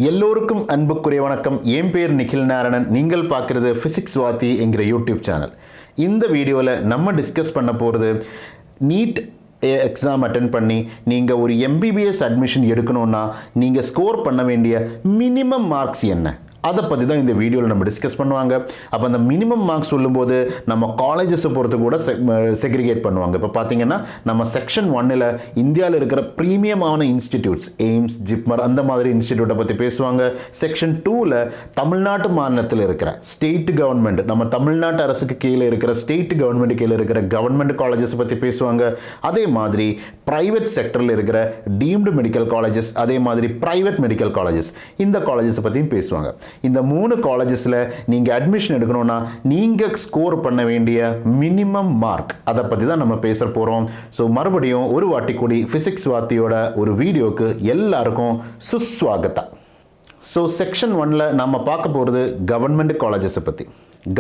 எல்லோருக்கும் அன்புக்குரிய வணக்கம். என் பேர் நிகில் நாராயணன். நீங்கள் பார்க்குறது ஃபிசிக்ஸ் வாத்தி என்கிற யூடியூப் சேனல். இந்த வீடியோவில் நம்ம டிஸ்கஸ் பண்ண போகிறது நீட் எக்ஸாம் அட்டென்ட் பண்ணி நீங்கள் ஒரு எம்பிபிஎஸ் அட்மிஷன் எடுக்கணும்னா நீங்கள் ஸ்கோர் பண்ண வேண்டிய மினிமம் மார்க்ஸ் என்ன, அதை பற்றி தான் இந்த வீடியோவில் நம்ம டிஸ்கஸ் பண்ணுவாங்க. அப்போ அந்த மினிமம் மார்க்ஸ் சொல்லும்போது நம்ம காலேஜஸை பொறுத்து கூட செக்ரிகேட் பண்ணுவாங்க. இப்போ பார்த்தீங்கன்னா நம்ம செக்ஷன் 1ல் இந்தியாவில் இருக்கிற ப்ரீமியமான இன்ஸ்டிடியூட்ஸ், எய்ம்ஸ், ஜிப்மர் அந்த மாதிரி இன்ஸ்டிடியூட்டை பற்றி பேசுவாங்க. செக்ஷன் 2ல் தமிழ்நாட்டு மாநிலத்தில் இருக்கிற ஸ்டேட் கவர்மெண்ட், நம்ம தமிழ்நாட்டு அரசுக்கு கீழே இருக்கிற ஸ்டேட் கவர்மெண்ட் கீழே இருக்கிற கவர்மெண்ட் காலேஜஸ் பற்றி பேசுவாங்க. அதே மாதிரி ப்ரைவேட் செக்டரில் இருக்கிற டீம்டு மெடிக்கல் காலேஜஸ், அதே மாதிரி ப்ரைவேட் மெடிக்கல் காலேஜஸ், இந்த காலேஜஸை பற்றியும் பேசுவாங்க. இந்த 3 காலேஜஸில் நீங்கள் அட்மிஷன் எடுக்கணும்னா நீங்கள் ஸ்கோர் பண்ண வேண்டிய மினிமம் மார்க், அதை பற்றி தான் நம்ம பேச போகிறோம். ஸோ மறுபடியும் ஒரு வாட்டி கூடி ஃபிசிக்ஸ் வாத்தியோட ஒரு வீடியோக்கு எல்லாருக்கும் சுஸ்வாகத்தா. ஸோ செக்ஷன் 1ல் நம்ம பார்க்க போகிறது கவர்மெண்ட் காலேஜஸை பற்றி.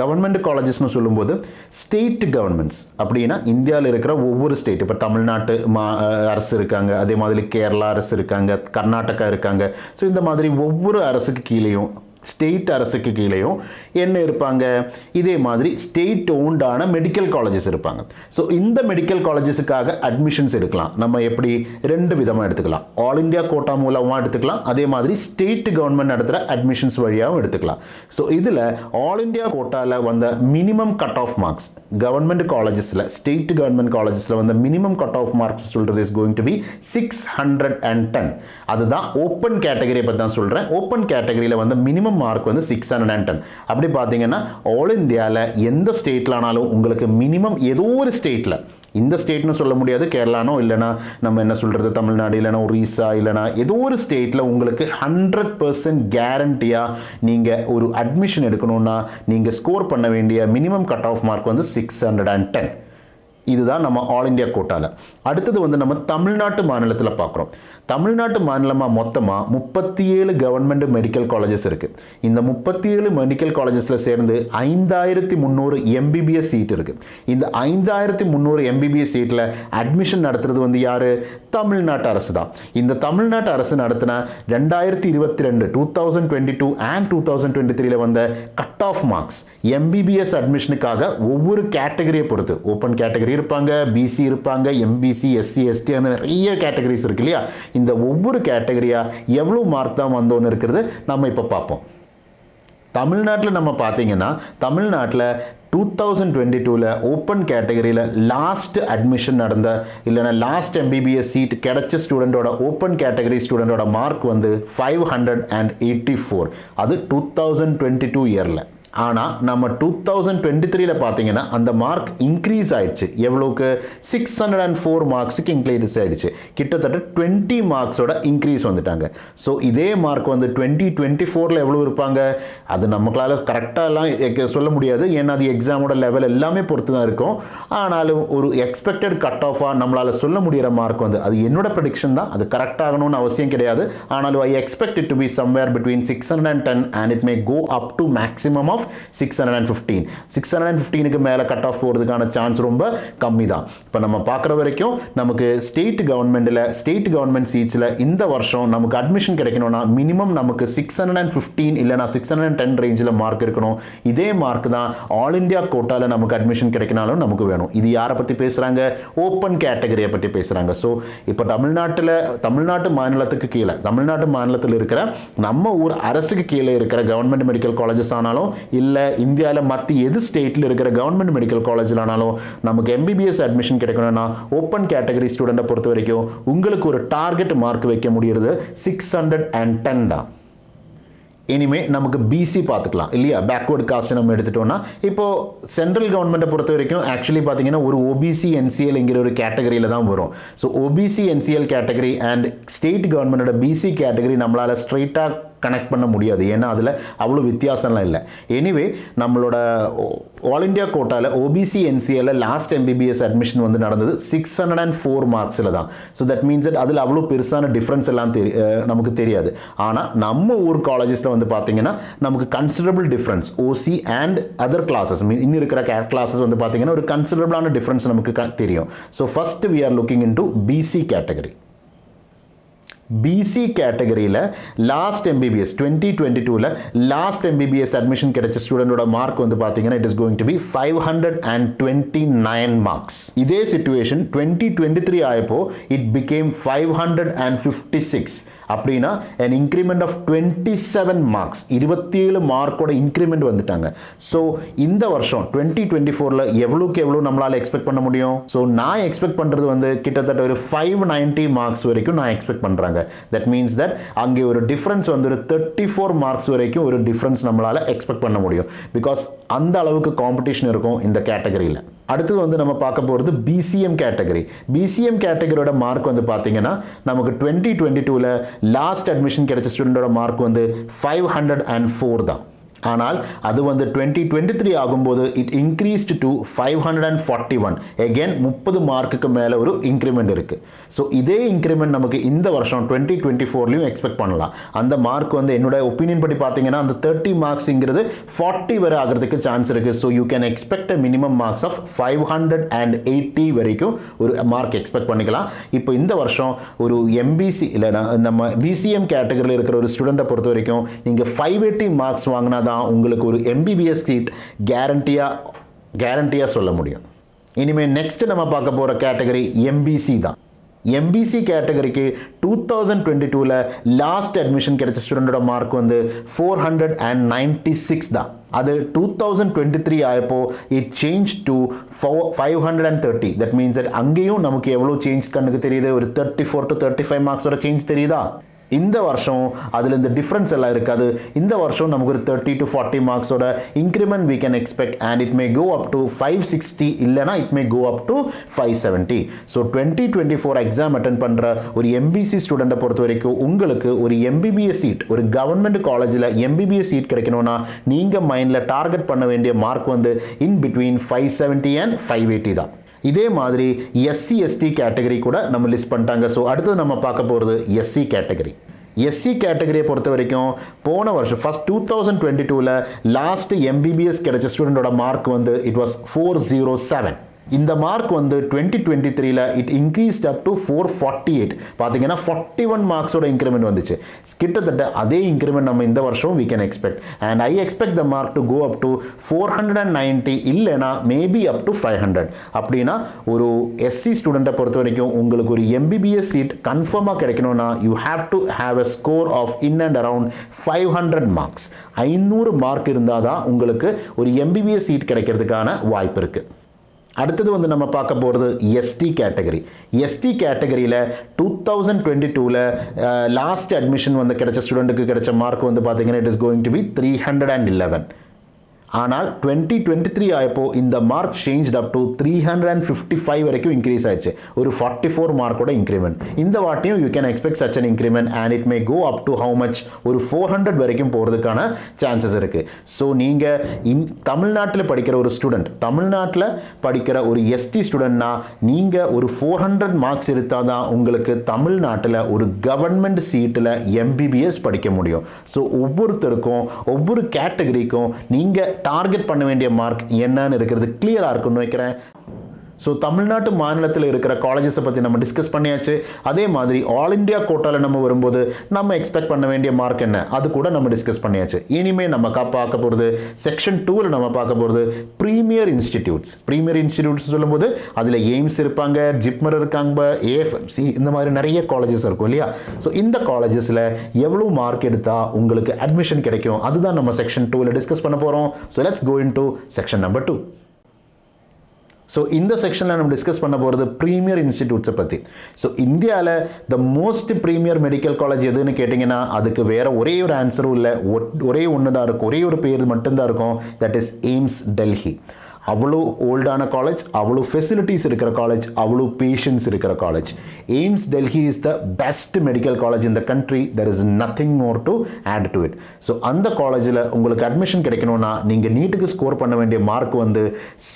கவர்மெண்ட் காலேஜஸ்னு சொல்லும்போது ஸ்டேட் கவர்மெண்ட்ஸ் அப்படின்னா இந்தியாவில் இருக்கிற ஒவ்வொரு ஸ்டேட், இப்போ தமிழ்நாட்டு அரசு இருக்காங்க, அதே மாதிரி கேரளா அரசு இருக்காங்க, கர்நாடகா இருக்காங்க. ஸோ இந்த மாதிரி ஒவ்வொரு அரசுக்கு கீழேயும், ஸ்டேட் அரசுக்கு கீழேயும் என்ன இருப்பாங்க, இதே மாதிரி ஸ்டேட் ஓன்டான மெடிக்கல் காலேஜஸ் இருப்பாங்க. ஸோ இந்த மெடிக்கல் காலேஜஸுக்காக அட்மிஷன்ஸ் எடுக்கலாம். நம்ம எப்படி 2 விதமாக எடுத்துக்கலாம். ஆல் இண்டியா கோட்டா மூலமாக எடுத்துக்கலாம், அதே மாதிரி ஸ்டேட் கவர்மெண்ட் நடத்துகிற அட்மிஷன்ஸ் வழியாகவும் எடுத்துக்கலாம். ஸோ இதில் ஆல் இண்டியா கோட்டாவில் வந்த minimum cut off marks, government காலேஜஸில், ஸ்டேட் கவர்மெண்ட் காலேஜஸில் வந்த மினிமம் கட் ஆஃப் மார்க்ஸ் சொல்கிறது இஸ் கோயிங் டு பி 610. அதுதான் ஓப்பன் கேட்டகரியை பற்றி தான் சொல்கிறேன். ஓப்பன் கேட்டகரியில் வந்து மினிமம் மார்க் வந்து 610. அப்படி பார்த்தீங்கன்னா ஆல் இந்தியாவில் எந்த ஸ்டேட்ல ஆனாலும் உங்களுக்கு மினிமம் ஏதோ ஒரு ஸ்டேட்ல, இந்த ஸ்டேட்னு சொல்ல முடியாது, கேரளானோ இல்லைனா நம்ம என்ன சொல்கிறது தமிழ்நாடு, இல்லைனா ஒரிசா, இல்லைனா ஏதோ ஒரு ஸ்டேட்டில் உங்களுக்கு 100% கேரண்டியாக நீங்கள் ஒரு அட்மிஷன் எடுக்கணும்னா நீங்கள் ஸ்கோர் பண்ண வேண்டிய மினிமம் கட் ஆஃப் மார்க் வந்து 610. இதுதான் நம்ம ஆல் இண்டியா கோட்டாவில். அடுத்தது வந்து நம்ம தமிழ்நாட்டு மாநிலத்தில் பார்க்குறோம். தமிழ்நாட்டு மாநிலமாக மொத்தமாக 37 கவர்மெண்ட் மெடிக்கல் காலேஜஸ் இருக்குது. இந்த 37 மெடிக்கல் காலேஜஸில் சேர்ந்து 5300 எம்பிபிஎஸ் சீட் இருக்குது. இந்த 5300 எம்பிபிஎஸ் சீட்டில் அட்மிஷன் நடத்துறது வந்து யார்? தமிழ்நாட்டு அரசு தான். இந்த தமிழ்நாட்டு அரசு நடத்தின 2022, 2022 அண்ட் 2023 வந்த கட் ஆஃப் மார்க்ஸ் எம்பிபிஎஸ் அட்மிஷனுக்காக ஒவ்வொரு கேட்டகரியை பொறுத்து, ஓப்பன் கேட்டகரி இருப்பாங்க, பிசி இருப்பாங்க, எம்பிசி, எஸ்சி, எஸ்டி, அந்த நிறைய கேட்டகரிஸ் இருக்கு இல்லையா? இந்த ஒவ்வொரு கேட்டகரியா எவ்வளோ மார்க் தான் வந்தோன்னு இருக்கிறது நம்ம இப்போ பார்ப்போம். தமிழ்நாட்டில் நம்ம பார்த்தீங்கன்னா தமிழ்நாட்டில் 2022ல் ஓப்பன் கேட்டகரியில் லாஸ்ட் அட்மிஷன் நடந்த, இல்லைனா லாஸ்ட் எம்பிபிஎஸ் சீட் கிடைச்ச ஸ்டூடெண்டோட, ஓப்பன் கேட்டகரி ஸ்டூடெண்டோட மார்க் வந்து 584. அது 2022 இயரில். ஆனால் நம்ம 2023ல் பார்த்தீங்கன்னா அந்த மார்க் இன்க்ரீஸ் ஆயிடுச்சு. எவ்வளோக்கு? 604 மார்க்ஸுக்கு இன்க்ரீஸ் ஆயிடுச்சு. கிட்டத்தட்ட 20 மார்க்ஸோட இன்க்ரீஸ் வந்துட்டாங்க. ஸோ இதே மார்க் வந்து 2024ல் எவ்வளோ இருப்பாங்க அது நம்மளால் கரெக்டாக சொல்ல முடியாது. ஏன்னா அது எக்ஸாமோட லெவல் எல்லாமே பொறுத்து தான் இருக்கும். ஆனாலும் ஒரு எக்ஸ்பெக்டட் கட் ஆஃபாக நம்மளால் சொல்ல முடிகிற மார்க் வந்து, அது என்னோட ப்ரெடிக்ஷன் தான், அது கரெக்டாகணும்னு அவசியம் கிடையாது. ஆனாலும் I expect it to be somewhere between 610 and it may go up to maximum of 615. 615க்கு மேலே கட் ஆஃப் போகிறதுக்கான சான்ஸ் ரொம்ப கம்மி தான். இப்போ நம்ம பார்க்குற வரைக்கும் நமக்கு ஸ்டேட் கவர்மெண்ட் சீட்ஸில் இந்த வருஷம் நமக்கு அட்மிஷன் கிடைக்கணும்னா மினிமம் நமக்கு 615 இல்லைனா 610 ரேஞ்சில் மார்க் இருக்கணும். இதே மார்க் தான் ஆல் இண்டியா கோட்டாவில் நமக்கு அட்மிஷன் கிடைக்கினாலும் நமக்கு வேணும். இது யாரை பற்றி பேசுகிறாங்க? ஓப்பன் கேட்டகரியை பற்றி பேசுகிறாங்க. ஸோ இப்போ தமிழ்நாட்டு மாநிலத்துக்கு கீழே, தமிழ்நாட்டு மாநிலத்தில் இருக்கிற நம்ம ஊர் அரசுக்கு கீழே இருக்கிற கவர்மெண்ட் மெடிக்கல் காலேஜஸ் ஆனாலும், இல்லை இந்தியாவில் மற்ற எது ஸ்டேட்டில் இருக்கிற கவர்மெண்ட் மெடிக்கல் காலேஜில் ஆனாலும் நமக்கு எம்பிபிஎஸ் அட்மிஷன் கிடைக்கணும்னா ஓப்பன் கேட்டகரி ஸ்டூடெண்ட்டை பொறுத்த வரைக்கும் உங்களுக்கு ஒரு டார்கெட் மார்க் வைக்க முடியுது 610 தான். இனிமே நமக்கு பிசி பார்த்துக்கலாம் இல்லையா? பேக்வர்டு காஸ்ட் நம்ம எடுத்துட்டோம்னா, இப்போ சென்ட்ரல் கவர்மெண்ட்டை பொறுத்த வரைக்கும் ஆக்சுவலி பார்த்தீங்கன்னா ஒரு ஓபிசி என்சிஎல் என்கிற ஒரு கேட்டகரியில் தான் வரும். So OBC NCL category and state கவர்மெண்டோட பிசி கேட்டகரி நம்மளால் ஸ்ட்ரெயிட்டாக கனெக்ட் பண்ண முடியாது. ஏன்னா அதில் அவ்வளோ வித்தியாசம்லாம் இல்லை. எனிவே நம்மளோட ஆல் இண்டியா கோட்டாவில் ஓபிசி என்சிஎல்ல லாஸ்ட் எம்பிபிஎஸ் அட்மிஷன் வந்து நடந்தது 604 மார்க்ஸில் தான். ஸோ தட் மீன்ஸ் தட் அதில் அவ்வளோ பெருசான டிஃப்ரென்ஸ் எல்லாம் நமக்கு தெரியாது. ஆனால் நம்ம ஊர் காலேஜஸில் வந்து பார்த்தீங்கன்னா நமக்கு considerable difference, OC and other classes, இன்னும் இருக்கிற கிளாஸஸ் வந்து பார்த்தீங்கன்னா ஒரு கன்சிடரபிளான டிஃப்ரென்ஸ் நமக்கு தெரியும். So first we are looking into BC category. BC கேட்டகரியில் லாஸ்ட் MBBS 2022ல லாஸ்ட் MBBS அட்மிஷன் கிடைச்ச ஸ்டூடெண்டோட மார்க் வந்து பார்த்தீங்கன்னா it is going to be 529 marks. இதே சிச்சுவேஷன் 2023 ஆயப்போ இட் பிகேம் 556. அப்படின்னா an increment of 27 மார்க்ஸ், 27 மார்க்கோட இன்க்ரிமெண்ட் வந்துட்டாங்க. ஸோ இந்த வருஷம் 2024ல எவ்வளோக்கு எவ்வளோ நம்மளால் எக்ஸ்பெக்ட் பண்ண முடியும்? ஸோ நான் எக்ஸ்பெக்ட் பண்ணுறது வந்து கிட்டத்தட்ட ஒரு 590 மார்க்ஸ் வரைக்கும் நான் எக்ஸ்பெக்ட் பண்ணுறாங்க. தட் மீன்ஸ் தட் அங்கே ஒரு டிஃப்ரென்ஸ் வந்து ஒரு 34 மார்க்ஸ் வரைக்கும் ஒரு டிஃப்ரென்ஸ் நம்மளால் எக்ஸ்பெக்ட் பண்ண முடியும். பிகாஸ் அந்த அளவுக்கு காம்படிஷன் இருக்கும் இந்த கேட்டகரியில். அடுத்தது வந்து நம்ம பார்க்க போகிறது BCM கேட்டகரி. BCM கேட்டகரியோட மார்க் வந்து பார்த்தீங்கன்னா நமக்கு 2022ல லாஸ்ட் அட்மிஷன் கிடைச்ச ஸ்டூடெண்டோட மார்க் வந்து 504 தான். ஆனால் அது வந்து 2023 ஆகும்போது இட் இன்க்ரீஸ்ட் டு 541. அகெயின் 30 மார்க்குக்கு மேலே ஒரு இன்க்ரிமெண்ட் இருக்குது. ஸோ இதே இன்க்ரிமெண்ட் நமக்கு இந்த வருஷம் 2024லையும் எக்ஸ்பெக்ட் பண்ணலாம். அந்த மார்க் வந்து என்னோட ஒப்பீனியன் படி பார்த்தீங்கன்னா அந்த 30 மார்க்ஸுங்கிறது 40 வரை ஆகிறதுக்கு சான்ஸ் இருக்குது. So you can expect a minimum marks of 580 வரைக்கும் ஒரு மார்க் எக்ஸ்பெக்ட் பண்ணிக்கலாம். இப்போ இந்த வருஷம் ஒரு MBC இல்லை நம்ம BCM கேட்டகரியில் இருக்கிற ஒரு ஸ்டூடெண்ட்டை பொறுத்த வரைக்கும் நீங்கள் 580 மார்க்ஸ் வாங்கினா தான் உங்களுக்கு ஒரு MBBS சீட் கேரண்டியா சொல்ல முடியும். இனிமேல் நெக்ஸ்ட் நம்ம பார்க்க போற கேட்டகரி MBC தான். MBC கேட்டகரிக்கு 2022ல லாஸ்ட் அட்மிஷன் கிடைச்ச ஸ்டூடெண்டோட மார்க் வந்து 496 தான். அது 2023 ஆயப்போ it change to 530. That means that அங்கேயும் நமக்கு எவ்வளோ சேஞ்ச் கண்ணுக்கு தெரியுது? ஒரு 34 to 35 மார்க்ஸோட சேஞ்ச் தெரியுதா? இந்த வருஷம் அதில் இந்த டிஃப்ரென்ஸ் எல்லாம் இருக்காது. இந்த வருஷம் நமக்கு ஒரு 30 to 40 மார்க்ஸோட increment we can expect and it may go up to 560 இல்லைனா it may go up to 570. So 2024 exam attend பண்ணுற ஒரு MBC ஸ்டூடெண்ட்டை பொறுத்த வரைக்கும் உங்களுக்கு ஒரு MBBS சீட், ஒரு கவர்மெண்ட் காலேஜில் MBBS சீட் கிடைக்கணும்னா நீங்கள் மைண்டில் டார்கெட் பண்ண வேண்டிய மார்க் வந்து இன் பிட்வீன் 570 and 580 தான். இதே மாதிரி SC ST கேட்டகரி கூட நம்ம லிஸ்ட் பண்ணிட்டாங்க. ஸோ அடுத்தது நம்ம பார்க்க போகிறது SC கேட்டகரி. SC கேட்டகரியை பொறுத்த வரைக்கும் போன வருஷம் ஃபர்ஸ்ட் 2022ல லாஸ்ட் MBBS கிடைச்ச ஸ்டூடெண்டோட மார்க் வந்து இட் வாஸ் 407. இந்த மார்க் வந்து 2023ல இட் இன்க்ரீஸ்ட் அப் டு 448. பார்த்தீங்கன்னா 41 மார்க்ஸோட இன்க்ரிமெண்ட் வந்துச்சு. கிட்டத்தட்ட அதே இன்க்ரிமெண்ட் நம்ம இந்த வருஷம் we can expect and I expect the mark to go up to 490 இல்லைனா மேபி அப் டு 500. அப்படின்னா ஒரு SC ஸ்டூடெண்ட்டை பொறுத்த வரைக்கும் உங்களுக்கு ஒரு MBBS சீட் கன்ஃபார்மாக கிடைக்கணும்னா you have to have a score of in and around 500 marks. 500 mark இருந்தால் தான் உங்களுக்கு ஒரு MBBS சீட் கிடைக்கிறதுக்கான வாய்ப்பு இருக்குது. அடுத்தது வந்து நம்ம பார்க்க போகிறது ST கேட்டகரி. ST கேட்டகரியில் 2022ல லாஸ்ட் அட்மிஷன் வந்து கிடைச்ச ஸ்டூடெண்ட்டுக்கு கிடைச்ச மார்க் வந்து பார்த்தீங்கன்னா it is going to be 311. ஆனால் 2023 ஆயப்போ இந்த மார்க் சேஞ்ச்ட் அப் டு 355 வரைக்கும் இன்க்ரீஸ் ஆயிடுச்சு. ஒரு 44 மார்க்கோட இன்க்ரிமெண்ட். இந்த வாட்டியும் you can expect such an increment and it may go up to how much? ஒரு 400 வரைக்கும் போகிறதுக்கான சான்சஸ் இருக்குது. ஸோ நீங்கள் தமிழ்நாட்டில் படிக்கிற ஒரு ஸ்டூடெண்ட், தமிழ்நாட்டில் படிக்கிற ஒரு ST ஸ்டூடெண்ட்னா நீங்கள் ஒரு 400 மார்க்ஸ் எடுத்தால் தான் உங்களுக்கு தமிழ்நாட்டில் ஒரு கவர்மெண்ட் சீட்டில் MBBS படிக்க முடியும். ஸோ ஒவ்வொருத்தருக்கும் ஒவ்வொரு கேட்டகரிக்கும் நீங்கள் டார்கெட் பண்ண வேண்டிய மார்க் என்னன்னு இருக்கிறது கிளியரா இருக்குன்னு வைக்கிறேன். ஸோ தமிழ்நாட்டு மாநிலத்தில் இருக்கிற காலேஜஸை பற்றி நம்ம டிஸ்கஸ் பண்ணியாச்சு. அதே மாதிரி ஆல் இண்டியா கோட்டாவில் நம்ம வரும்போது நம்ம எக்ஸ்பெக்ட் பண்ண வேண்டிய மார்க் என்ன அது கூட நம்ம டிஸ்கஸ் பண்ணியாச்சு. இனிமேல் நம்ம பார்க்க போகிறது செக்ஷன் 2ல் நம்ம பார்க்க போகிறது ப்ரீமியர் இன்ஸ்டிடியூட்ஸ். ப்ரீமியர் இன்ஸ்டிடியூட்ஸ் சொல்லும்போது அதில் எய்ம்ஸ் இருப்பாங்க, ஜிப்மர் இருக்காங்க, AFMC, இந்த மாதிரி நிறைய காலேஜஸ் இருக்கும் இல்லையா? ஸோ இந்த காலேஜஸில் எவ்வளோ மார்க் எடுத்தால் உங்களுக்கு அட்மிஷன் கிடைக்கும் அதுதான் நம்ம செக்ஷன் 2ல் டிஸ்கஸ் பண்ண போகிறோம். So let's go into section number 2. So இந்த செக்ஷனில் நம்ம டிஸ்கஸ் பண்ண போகிறது ப்ரீமியர் இன்ஸ்டிடியூட்ஸை பற்றி. ஸோ இந்தியாவில் the most premier medical college எதுன்னு கேட்டிங்கன்னா அதுக்கு வேறு ஒரே ஒரு ஆன்சரும் இல்லை, ஒரே ஒன்று தான் இருக்கும், ஒரே ஒரு பேர் மட்டும்தான் இருக்கும். That is AIIMS Delhi. அவ்வளோ ஓல்டான காலேஜ், அவ்வளோ ஃபெசிலிட்டிஸ் இருக்கிற காலேஜ், அவ்வளோ பேஷன்ஸ் இருக்கிற college. AIIMS Delhi is the best medical college in the country. There is nothing more to add to it. So அந்த காலேஜில் உங்களுக்கு அட்மிஷன் கிடைக்கணும்னா நீங்கள் நீட்டுக்கு ஸ்கோர் பண்ண வேண்டிய மார்க் வந்து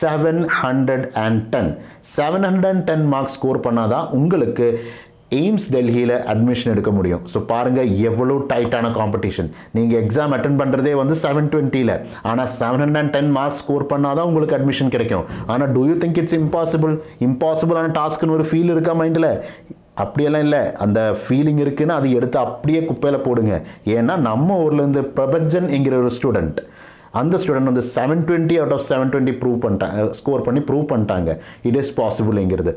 710 மார்க்ஸ் ஸ்கோர் பண்ணாதான் உங்களுக்கு எய்ம்ஸ் டெல்லியில் அட்மிஷன் எடுக்க முடியும். ஸோ பாருங்கள் எவ்வளோ டைட்டான காம்படிஷன். நீங்கள் எக்ஸாம் அட்டன் பண்ணுறதே வந்து 720ல், ஆனால் 710 மார்க்ஸ் ஸ்கோர் பண்ணால் தான் உங்களுக்கு அட்மிஷன் கிடைக்கும். ஆனால் டூ யூ திங்க் இட்ஸ் இம்பாசிபிளான டாஸ்க்குன்னு ஒரு ஃபீல் இருக்கா மைண்டில்? அப்படியெல்லாம் இல்லை, அந்த ஃபீலிங் இருக்குன்னு அதை எடுத்து அப்படியே குப்பையில் போடுங்க. ஏன்னா நம்ம ஊர்லேருந்து பிரபஞ்சன் என்கிற ஒரு ஸ்டூடெண்ட், அந்த ஸ்டூடெண்ட் வந்து 720 அவுட் ஆஃப் 720 ப்ரூவ் பண்ணிட்டாங்க, ஸ்கோர் பண்ணி ப்ரூவ் பண்ணிட்டாங்க இட் இஸ் பாசிபிள்ங்கிறது.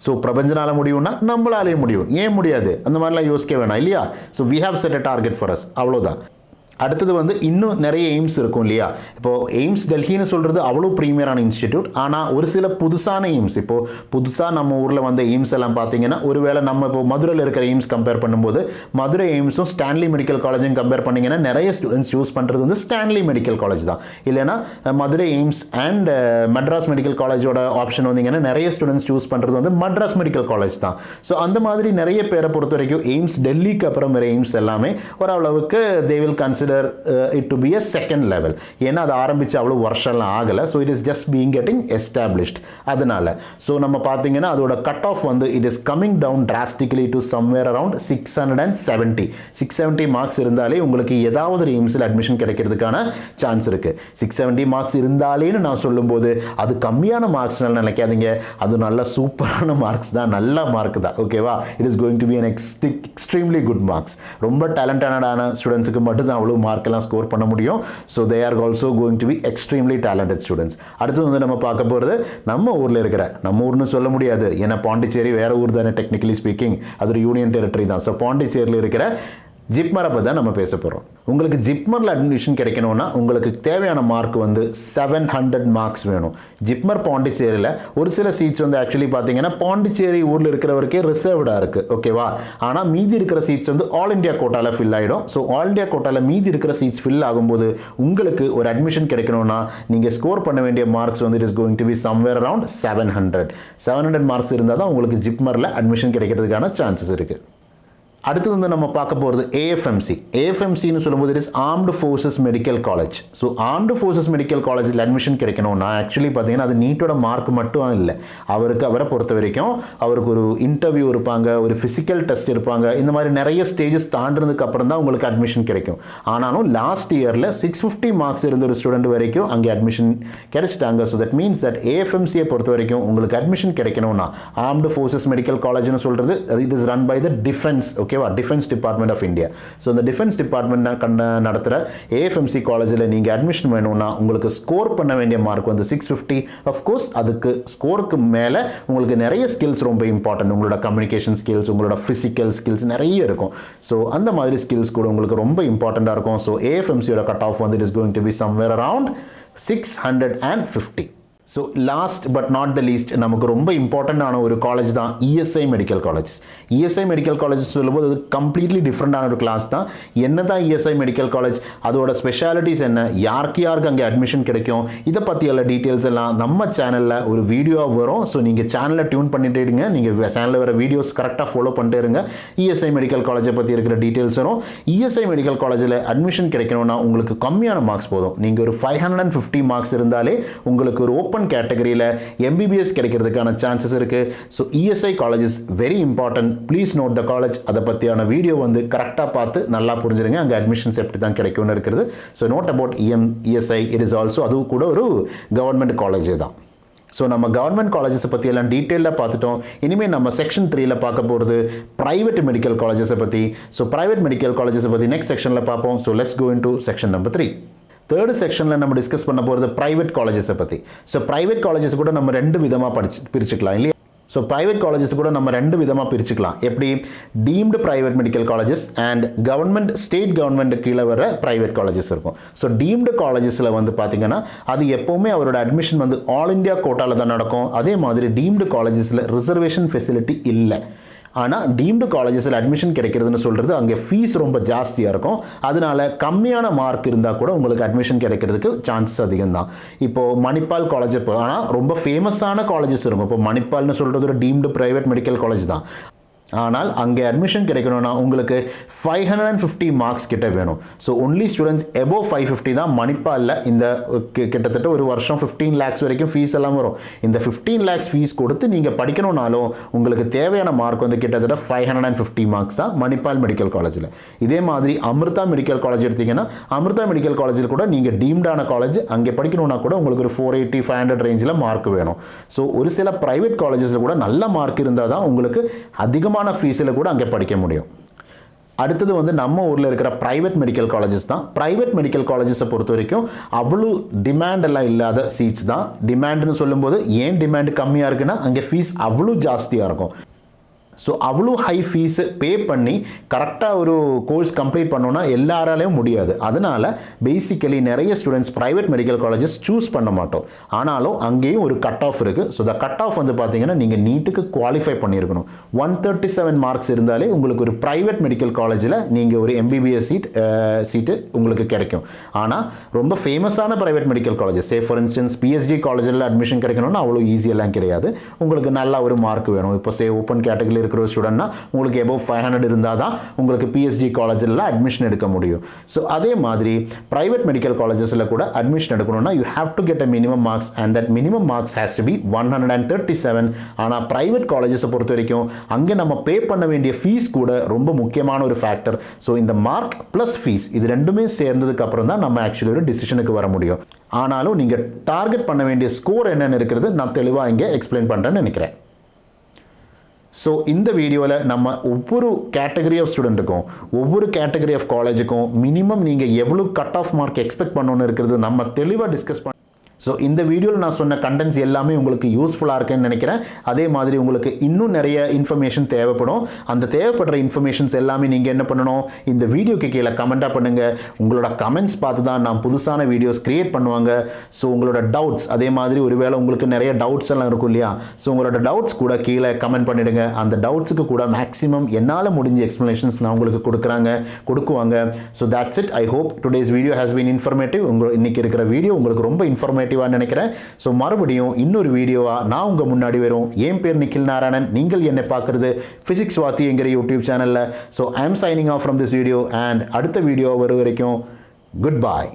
ஸோ பிரபஞ்சனால முடியும்னா நம்மளாலே முடியும், ஏன் முடியாது? அந்த மாதிரிலாம் யோசிக்க வேணாம் இல்லையா? So we have set a target for us, அவ்வளோதான். அடுத்தது வந்து இன்னும் நிறைய எய்ம்ஸ் இருக்கும் இல்லையா? இப்போது எய்ம்ஸ் டெல்லின்னு சொல்கிறது அவ்வளோ ப்ரீமியரான இன்ஸ்டிடியூட். ஆனால் ஒரு சில புதுசான எய்ம்ஸ், இப்போது புதுசாக நம்ம ஊரில் வந்த எய்ம்ஸ் எல்லாம் பார்த்தீங்கன்னா, ஒருவேளை நம்ம இப்போ மதுரையில் இருக்கிற எய்ம்ஸ் கம்பேர் பண்ணும்போது மதுரை எய்ம்ஸும் ஸ்டான்லி மெடிக்கல் காலேஜும் கம்பேர் பண்ணிங்கன்னா நிறைய ஸ்டூடெண்ட்ஸ் சூஸ் பண்ணுறது வந்து ஸ்டான்லி மெடிக்கல் காலேஜ் தான். இல்லைனா Madurai AIIMS and Madras medical காலேஜோட ஆப்ஷன் வந்தீங்கன்னா நிறைய ஸ்டூடெண்ட்ஸ் சூஸ் பண்ணுறது வந்து மெட்ராஸ் மெடிக்கல் காலேஜ் தான். ஸோ அந்த மாதிரி நிறைய பேரை பொறுத்த வரைக்கும் எய்ம்ஸ் டெல்லிக்கு அப்புறம் வேறு எய்ம்ஸ் எல்லாமே ஓரளவுக்கு they will consider it to be a second level. ஏன்னா அது ஆரம்பிச்சு அவ்வளோ வருஷம்லாம் ஆகலை. So it is just being getting established. அதனால ஸோ நம்ம பார்த்தீங்கன்னா அதோட கட் ஆஃப் வந்து it is coming down drastically to somewhere around 670 marks இருந்தாலே உங்களுக்கு ஏதாவது ஒரு எய்ம்ஸில் அட்மிஷன் கிடைக்கிறதுக்கான சான்ஸ் இருக்கு. 670 மார்க்ஸ் இருந்தாலேன்னு நான் சொல்லும்போது அது கம்மியான மார்க்ஸ்னால நினைக்காதீங்க, அது நல்ல சூப்பரான மார்க்ஸ் தான், நல்ல மார்க் தான். ஓகேவா? It is going to be an extremely good marks. ரொம்ப டேலண்டடான ஸ்டூடெண்ட்ஸுக்கு மட்டும்தான் அவ்வளோ மார்க்கெல்லாம் ஸ்கோர் பண்ண முடியும். So they are also going to be extremely talented students. அடுத்து வந்து நம்ம பார்க்க போகிறது நம்ம ஊரில் இருக்கிற, நம்ம ஊர்னு சொல்ல முடியாது ஏன்னா பாண்டிச்சேரி வேற ஊர் தானே டெக்னிக்கலி ஸ்பீக்கிங், அது ஒரு யூனியன் டெரிட்டரி தான். ஸோ பாண்டிச்சேரியில் இருக்கிற ஜிப்மரை பற்றி தான் நம்ம பேச போகிறோம். உங்களுக்கு ஜிப்மரில் அட்மிஷன் கிடைக்கணும்னா உங்களுக்கு தேவையான மார்க் வந்து 700 மார்க்ஸ் வேணும். ஜிப்மர் பாண்டிச்சேரியில் ஒரு சில சீட்ஸ் வந்து ஆக்சுவலி பார்த்தீங்கன்னா பாண்டிச்சேரி ஊரில் இருக்கிறவருக்கே ரிசர்வ்டாக இருக்குது. ஓகேவா? ஆனால் மீதி இருக்கிற சீட்ஸ் வந்து ஆல் இண்டியா கோட்டாவில் ஃபில் ஆகிடும். ஸோ ஆல் இண்டியா கோட்டாவில் மீதி இருக்கிற சீட்ஸ் ஃபில் ஆகும்போது உங்களுக்கு ஒரு அட்மிஷன் கிடைக்கணும்னா நீங்கள் ஸ்கோர் பண்ண வேண்டிய மார்க்ஸ் வந்து it is going to be somewhere around 700 marks இருந்தால் தான் உங்களுக்கு ஜிப்மரில் அட்மிஷன் கிடைக்கிறதுக்கான சான்சஸ் இருக்குது. அடுத்து வந்து நம்ம பார்க்க போகிறது ஏஎஃப்எம்சி. ஏஎஃப்எம்சின்னு சொல்லும்போது it is armed forces medical college. So armed forces medical காலேஜில் அட்மிஷன் கிடைக்கணும்னா ஆக்சுவலி பார்த்தீங்கன்னா அது நீட்டோட மார்க் மட்டும் இல்லை, அவரை பொறுத்த வரைக்கும் அவருக்கு ஒரு இன்டர்வியூ இருப்பாங்க, ஒரு ஃபிசிக்கல் டெஸ்ட் இருப்பாங்க, இந்த மாதிரி நிறைய ஸ்டேஜஸ் தாண்டினதுக்கு அப்புறம் தான் உங்களுக்கு அட்மிஷன் கிடைக்கும். ஆனாலும் லாஸ்ட் இயரில் 650 மார்க்ஸ் இருந்த ஒரு ஸ்டூடெண்ட் வரைக்கும் அங்கே அட்மிஷன் கிடைச்சிட்டாங்க. ஸோ தட் மீன்ஸ் தட் ஏஎஃப்எம்சியை பொறுத்த வரைக்கும் உங்களுக்கு அட்மிஷன் கிடைக்கணும்னா ஆர்ம்டு ஃபோர்ஸஸ் மெடிக்கல் காலேஜ்னு சொல்கிறது it is run by the defence. ஓகேவா? Defence department of India. So இந்த டிஃபென்ஸ் டிபார்ட்மெண்ட் நடத்துகிற ஏஎஃப்எம்சி காலேஜில் நீங்கள் அட்மிஷன் வேணும்னா உங்களுக்கு ஸ்கோர் பண்ண வேண்டிய மார்க் வந்து 650. அஃப்கோர்ஸ் அதுக்கு ஸ்கோருக்கு மேலே உங்களுக்கு நிறைய ஸ்கில்ஸ் ரொம்ப இம்பார்ட்டன்ட். உங்களோட கம்யூனிகேஷன் ஸ்கில்ஸ், உங்களோட ஃபிசிக்கல் ஸ்கில்ஸ் நிறைய இருக்கும். ஸோ அந்த மாதிரி ஸ்கில்ஸ் கூட உங்களுக்கு ரொம்ப இம்பார்ட்டண்ட்டாக இருக்கும். ஸோ ஏஎஃப்எம்சியோட கட் ஆஃப் வந்து it is going to be somewhere around 650. So last but not the least நமக்கு ரொம்ப இம்பார்ட்டண்டான ஒரு காலேஜ் தான் ESI medical college. ESI medical college சொல்லும்போது அது கம்ப்ளீட்லி டிஃப்ரெண்டான ஒரு கிளாஸ் தான். என்ன தான் இஎஸ்ஐ மெடிக்கல் காலேஜ், அதோட ஸ்பெஷாலிட்டிஸ் என்ன, யாருக்கு அங்கே அட்மிஷன் கிடைக்கும், இதை பற்றி எல்லா டீட்டெயில்ஸ் எல்லாம் நம்ம சேனலில் ஒரு வீடியோவாக வரும். ஸோ நீங்கள் சேனலை டியூன் பண்ணிட்டே இருங்க, நீங்கள் சேனலில் வர வீடியோஸ் கரெக்டாக ஃபாலோ பண்ணிட்டே இருங்க. இஎஸ்ஐ மெடிக்கல் காலேஜை பற்றி இருக்கிற டீட்டெயில்ஸ் வரும். இஎஸ்ஐ மெடிக்கல் காலேஜில் அட்மிஷன் கிடைக்கணும்னா உங்களுக்கு கம்மியான மார்க்ஸ் போதும். நீங்கள் ஒரு 550 மார்க்ஸ் இருந்தாலே உங்களுக்கு ஒரு ஓப்பன் கேட்டகரியில் எம்பிபிஎஸ் கிடைக்கிறதுக்கான சான்சஸ் இருக்கு. So ESI college is very important. Please note the college. அதை பற்றியான வீடியோ வந்து கரெக்டாக பார்த்து நல்லா புரிஞ்சிருங்க. அங்கே அட்மிஷன்ஸ் எப்படி தான் கிடைக்கும்னு இருக்கிறது. So note about ESI it is also, அது கூட ஒரு கவர்மெண்ட் காலேஜ் தான். ஸோ நம்ம கவர்மெண்ட் காலேஜஸை பற்றி எல்லாம் டீட்டெயிலாக பார்த்துட்டோம். இனிமேல் நம்ம செக்ஷன் 3ல் பார்க்க போகிறது ப்ரைவேட் மெடிக்கல் காலேஜஸை பற்றி. ஸோ ப்ரைவேட் மெடிக்கல் காலேஜஸை பற்றி நெக்ஸ்ட் செக்ஷனில் பார்ப்போம். So let's go into section number 3. Third செக்ஷனில் நம்ம டிஸ்கஸ் பண்ண போகிறது ப்ரைவேட் காலேஜஸை பற்றி. ஸோ ப்ரைவேட் காலேஜஸ் கூட நம்ம 2 விதமாக பிரிச்சுக்கலாம் இல்லையா? ஸோ ப்ரைவேட் காலேஜஸ் கூட நம்ம 2 விதமாக பிரிச்சுக்கலாம். எப்படி? Deemed private medical colleges and government, state government கீழே வர ப்ரைவேட் காலேஜஸ் இருக்கும். ஸோ டீம்டு காலேஜஸில் வந்து பார்த்தீங்கன்னா அது எப்போவுமே அவரோட அட்மிஷன் வந்து ஆல் இண்டியா கோட்டாவில் தான் நடக்கும். அதே மாதிரி டீம்டு காலேஜஸில் ரிசர்வேஷன் ஃபெசிலிட்டி இல்லை. ஆனால் டீம்டு காலேஜஸில் அட்மிஷன் கிடைக்கிறதுன்னு சொல்கிறது அங்கே ஃபீஸ் ரொம்ப ஜாஸ்தியாக இருக்கும். அதனால கம்மியான மார்க் இருந்தால் கூட உங்களுக்கு அட்மிஷன் கிடைக்கிறதுக்கு சான்சஸ் அதிகம் தான். இப்போது மணிப்பால் காலேஜ் ஆனால் ரொம்ப ஃபேமஸான காலேஜஸ் இருக்கும். இப்போ மணிப்பால்னு சொல்கிறது ஒரு டீம்டு ப்ரைவேட் மெடிக்கல் காலேஜ் தான். ஆனால் அங்கே அட்மிஷன் கிடைக்கணும்னா உங்களுக்கு 550 மார்க்ஸ் கிட்ட வேணும். ஸோ ஒன்லி ஸ்டூடெண்ட்ஸ் எபோவ் 550 தான் மணிப்பாலில் இந்த கிட்டத்தட்ட ஒரு வருஷம் 15 lakhs வரைக்கும் ஃபீஸ் எல்லாம் வரும். இந்த 15 lakhs ஃபீஸ் கொடுத்து நீங்கள் படிக்கணும்னாலும் உங்களுக்கு தேவையான மார்க் வந்து கிட்டத்தட்ட 550 மார்க்ஸ் தான் மணிப்பால் மெடிக்கல் காலேஜில். இதே மாதிரி அமிர்தா மெடிக்கல் காலேஜ் எடுத்தீங்கன்னா அமிர்தா மெடிக்கல் காலேஜில் கூட நீங்கள் டீம்டான காலேஜ் அங்கே படிக்கணும்னா கூட உங்களுக்கு ஒரு 480, 500 ரேஞ்சில் மார்க் வேணும். ஸோ ஒரு சில ப்ரைவேட் காலேஜஸில் கூட நல்ல மார்க் இருந்தால் தான் உங்களுக்கு அதிகமாக மினிமமான ஃபீஸில் கூட அங்கே படிக்க முடியும். அடுத்தது வந்து நம்ம ஊரில் இருக்கிற ப்ரைவேட் மெடிக்கல் காலேஜஸ் தான். ப்ரைவேட் மெடிக்கல் காலேஜஸை பொறுத்த வரைக்கும் அவ்வளோ டிமாண்ட் எல்லாம் இல்லாத சீட்ஸ் தான். டிமாண்டுன்னு சொல்லும்போது ஏன் டிமாண்டு கம்மியாக இருக்குன்னா அங்கே ஃபீஸ் அவ்வளோ ஜாஸ்தியாக இருக்கும். ஸோ அவ்வளோ ஹை ஃபீஸு பே பண்ணி கரெக்டாக ஒரு கோர்ஸ் கம்ப்ளீட் பண்ணோன்னா எல்லாராலையும் முடியாது. அதனால் பேசிக்கலி நிறைய students private medical colleges choose பண்ண மாட்டோம். ஆனாலும் அங்கேயும் ஒரு கட் ஆஃப் இருக்குது. ஸோ த கட் ஆஃப் வந்து பார்த்தீங்கன்னா நீங்கள் நீட்டுக்கு குவாலிஃபை பண்ணியிருக்கணும். 137 மார்க்ஸ் இருந்தாலே உங்களுக்கு ஒரு ப்ரைவேட் மெடிக்கல் காலேஜில் நீங்கள் ஒரு MBBS சீட்டு உங்களுக்கு கிடைக்கும். ஆனால் ரொம்ப ஃபேமஸான private medical colleges for instance PSG காலேஜில் அட்மிஷன் கிடைக்கணும்னா அவ்வளோ ஈஸியெல்லாம் கிடையாது. உங்களுக்கு நல்ல ஒரு மார்க் வேணும். இப்போ ஓப்பன் கேட்டகரியில் இருக்கிற ஒரு ஸ்டூடெண்ட்னா உங்களுக்கு எபோவ் 500 இருந்தால் தான் உங்களுக்கு PSG காலேஜில் அட்மிஷன் எடுக்க முடியும். ஸோ அதே மாதிரி ப்ரைவேட் மெடிக்கல் காலேஜஸில் கூட அட்மிஷன் எடுக்கணும்னா you have to get a minimum marks and that minimum marks has to be 137. ஆனால் ப்ரைவேட் காலேஜஸை பொறுத்த வரைக்கும் அங்கே நம்ம பே பண்ண வேண்டிய ஃபீஸ் கூட ரொம்ப முக்கியமான ஒரு ஃபேக்டர். ஸோ இந்த மார்க் ப்ளஸ் ஃபீஸ் இது ரெண்டுமே சேர்ந்ததுக்கு அப்புறம் தான் நம்ம ஆக்சுவலி ஒரு டிசிஷனுக்கு வர முடியும். ஆனாலும் நீங்கள் டார்கெட் பண்ண வேண்டிய ஸ்கோர் என்னன்னு இருக்கிறது நான் தெளிவாக இங்கே எக்ஸ்பிளைன் பண்ணுறேன்னு நினைக்கிறேன். ஸோ இந்த வீடியோவில் நம்ம ஒவ்வொரு கேட்டகரி ஆஃப் ஸ்டூடெண்ட்டுக்கும் ஒவ்வொரு கேட்டகரி ஆஃப் காலேஜுக்கும் மினிமம் நீங்கள் எவ்வளோ கட் ஆஃப் மார்க் எக்ஸ்பெக்ட் பண்ணணும்னு இருக்கிறது நம்ம தெளிவாக டிஸ்கஸ் பண்ண. ஸோ இந்த வீடியோவில் நான் சொன்ன கண்டென்ட்ஸ் எல்லாமே உங்களுக்கு யூஸ்ஃபுல்லாக இருக்குன்னு நினைக்கிறேன். அதே மாதிரி உங்களுக்கு இன்னும் நிறைய இன்ஃபர்மேஷன் தேவைப்படும். அந்த தேவைப்படுற இன்ஃபர்மேஷன்ஸ் எல்லாமே நீங்கள் என்ன பண்ணணும், இந்த வீடியோக்கு கீழே கமெண்ட்டாக பண்ணுங்கள். உங்களோட கமெண்ட்ஸ் பார்த்து தான் நான் புதுசான வீடியோஸ் க்ரியேட் பண்ணுவாங்க. ஸோ உங்களோட டவுட்ஸ் அதே மாதிரி ஒருவேளை உங்களுக்கு நிறைய டவுட்ஸ் எல்லாம் இருக்கும் இல்லையா, ஸோ உங்களோட டவுட்ஸ் கூட கீழே கமெண்ட் பண்ணிவிடுங்க. அந்த டவுட்ஸுக்கு கூட மேக்ஸிமம் என்னால் முடிஞ்ச எக்ஸ்ப்ளனேஷன்ஸ் நான் உங்களுக்கு கொடுக்குவாங்க. So that's it. I hope today's video has been informative. இன்னைக்கு இருக்கிற வீடியோ உங்களுக்கு ரொம்ப இன்ஃபர்மேட்டிவ் நினைக்கிறேன். சோ மறுபடியும் இன்னொரு வீடியோவா நான் உங்க முன்னாடி வரும். என் பேர் நிக்கில் நாராயணன். நீங்கள் என்னை பார்க்கிறது பிசிக்ஸ் வாத்தி என்கிற யூடியூப் சேனல்ல. So I am signing off from this video and அடுத்த வீடியோ வரும் வரைக்கும் குட் பை.